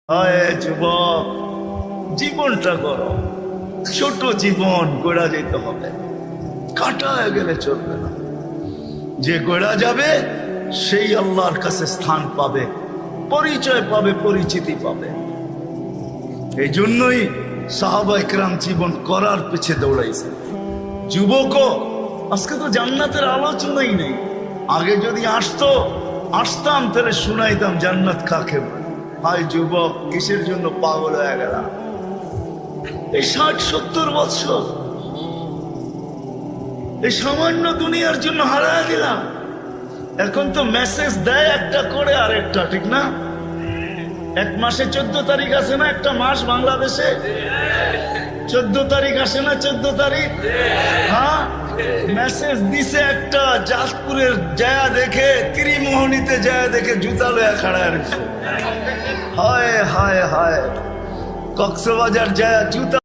হায় যুবক, জীবনটা করো, ছোট জীবন গড়া যেতে হবে, কাটায় গেলে চলবে না। যে গড়া যাবে সেই আল্লাহর কাছে স্থান পাবে, পরিচয় পাবে, পরিচিতি পাবে। এই জন্যই সাহাবা ইকরাম জীবন করার পিছে দৌড়াইছে। যুবকও আজকে তো জান্নাতের আলোচনাই নেই। আগে যদি আসতাম তাহলে শুনাইতাম জান্নাত কাকে বলে। হায় যুবক, কিসের জন্য পাগল হয়ে গেল? এই 60-70 বছর এই সামান্য দুনিয়ার জন্য হারায় দিলাম। এখন তো মেসেজ দেয় একটা করে আরেকটা, ঠিক না? এক মাসে 14 তারিখ আসে না? একটা মাস বাংলাদেশে 14 তারিখ আসে না? 14 তারিখ, হ্যাঁ, মেসেজ দিছে একটা। জাজপুরের জায়া দেখে, ত্রিমোহনীতে জায়া দেখে জুতা লয়া খাড়ায় রয়েছে। হায় হায় হায়, কক্সবাজার জায়া জুতা